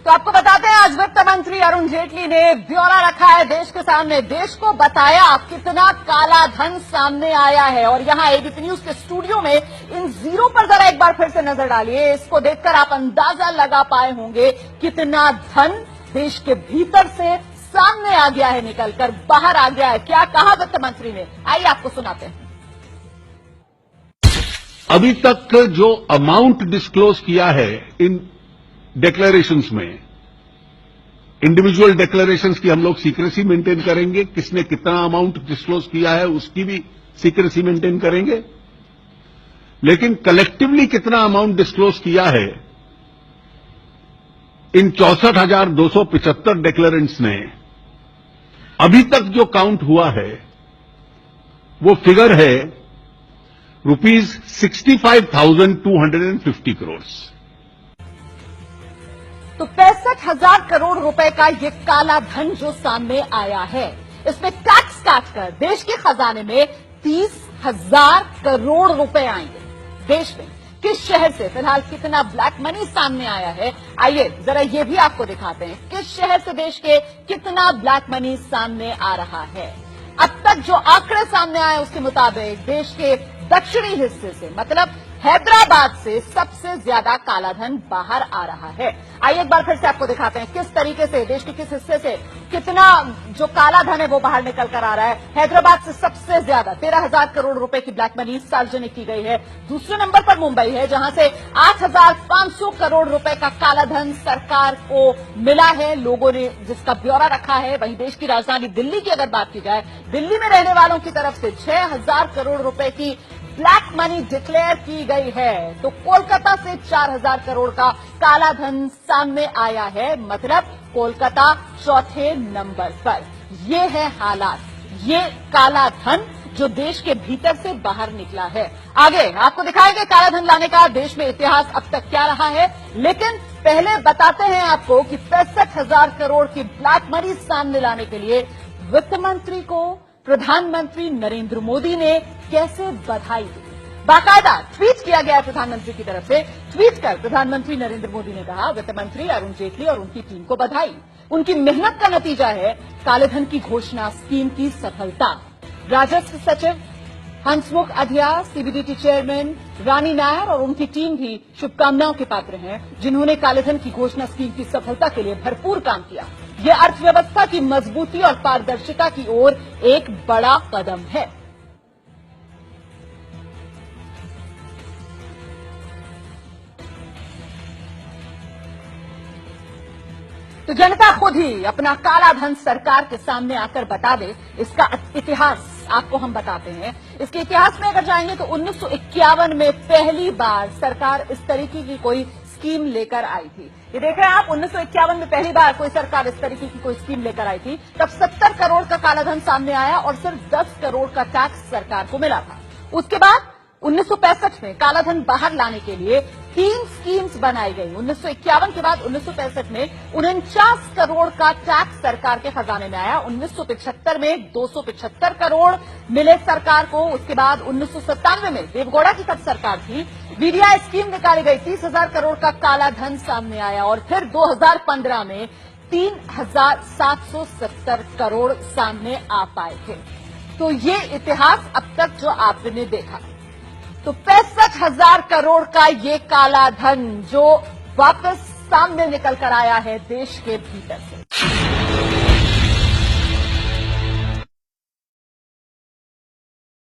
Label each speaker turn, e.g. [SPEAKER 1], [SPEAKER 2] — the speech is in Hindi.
[SPEAKER 1] तो आपको बताते हैं, आज वित्त मंत्री अरुण जेटली ने ब्यौरा रखा है देश के सामने। देश को बताया कितना काला धन सामने आया है। और यहां एबीपी न्यूज के स्टूडियो में इन जीरो पर जरा एक बार फिर से नजर डालिए। इसको देखकर आप अंदाजा लगा पाए होंगे कितना धन देश के भीतर से सामने आ गया है, निकलकर बाहर आ गया है। क्या कहा वित्त मंत्री ने, आइए आपको सुनाते हैं।
[SPEAKER 2] अभी तक जो अमाउंट डिस्क्लोज किया है इन डिक्लेरेशंस में, इंडिविजुअल डिक्लेरेशंस की हम लोग सीक्रेसी मेंटेन करेंगे। किसने कितना अमाउंट डिस्क्लोज किया है उसकी भी सीक्रेसी मेंटेन करेंगे, लेकिन कलेक्टिवली कितना अमाउंट डिस्क्लोज किया है इन 64,275 डिक्लेरेंट्स ने, अभी तक जो काउंट हुआ है वो फिगर है ₹65,250 करोड़।
[SPEAKER 1] तो 65,000 करोड़ रुपए का ये काला धन जो सामने आया है, इसमें टैक्स काटकर देश के खजाने में 30,000 करोड़ रुपए आएंगे। देश में किस शहर से फिलहाल कितना ब्लैक मनी सामने आया है, आइए जरा ये भी आपको दिखाते हैं। किस शहर से देश के कितना ब्लैक मनी सामने आ रहा है। अब तक जो आंकड़े सामने आए उसके मुताबिक देश के दक्षिणी हिस्से से, मतलब हैदराबाद से सबसे ज्यादा कालाधन बाहर आ रहा है। आइए एक बार फिर से आपको दिखाते हैं किस तरीके से देश के किस हिस्से से कितना जो कालाधन है वो बाहर निकल कर आ रहा है। हैदराबाद से सबसे ज्यादा 13,000 करोड़ रुपए की ब्लैक मनी सार्वजनिक की गई है। दूसरे नंबर पर मुंबई है, जहां से 8,500 करोड़ रुपए का कालाधन सरकार को मिला है, लोगों ने जिसका ब्यौरा रखा है। वहीं देश की राजधानी दिल्ली की अगर बात की जाए, दिल्ली में रहने वालों की तरफ से 6,000 करोड़ रुपए की ब्लैक मनी डिक्लेयर की गई है। तो कोलकाता से 4,000 करोड़ का काला धन सामने आया है, मतलब कोलकाता चौथे नंबर पर। ये है हालात, ये काला धन जो देश के भीतर से बाहर निकला है। आगे आपको दिखाएंगे काला धन लाने का देश में इतिहास अब तक क्या रहा है, लेकिन पहले बताते हैं आपको कि 65,000 करोड़ की ब्लैक मनी सामने लाने के लिए वित्त मंत्री को प्रधानमंत्री नरेंद्र मोदी ने कैसे बधाई दी। बाकायदा ट्वीट किया गया प्रधानमंत्री की तरफ से। ट्वीट कर प्रधानमंत्री नरेंद्र मोदी ने कहा, वित्त मंत्री अरुण जेटली और उनकी टीम को बधाई। उनकी मेहनत का नतीजा है कालेधन की घोषणा स्कीम की सफलता। राजस्व सचिव हंसमुख अधिया, सीबीडीटी चेयरमैन रानी नायर और उनकी टीम भी शुभकामनाओं के पात्र हैं, जिन्होंने कालेधन की घोषणा स्कीम की सफलता के लिए भरपूर काम किया। यह अर्थव्यवस्था की मजबूती और पारदर्शिता की ओर एक बड़ा कदम है। तो जनता खुद ही अपना काला धन सरकार के सामने आकर बता दे। इसका इतिहास आपको हम बताते हैं। इसके इतिहास में अगर जाएंगे तो 1951 में पहली बार सरकार इस तरीके की कोई स्कीम लेकर आई थी। ये देख रहे हैं आप, 1951 में पहली बार कोई सरकार इस तरीके की कोई स्कीम लेकर आई थी। तब 70 करोड़ का कालाधन सामने आया और सिर्फ 10 करोड़ का टैक्स सरकार को मिला था। उसके बाद 1965 में कालाधन बाहर लाने के लिए 3 स्कीम्स बनाई गई। 1951 के बाद 1965 में 49 करोड़ का टैक्स सरकार के खजाने में आया। 1975 में 275 करोड़ मिले सरकार को। उसके बाद 1997 में देवगौड़ा की तब सरकार थी, वीडीआई स्कीम निकाली गई, 30,000 करोड़ का काला धन सामने आया। और फिर 2015 में 3,770 करोड़ सामने आ पाए थे। तो ये इतिहास अब तक जो आपने देखा, तो 65,000 करोड़ का ये काला धन जो वापस सामने निकल कर आया है देश के भीतर से।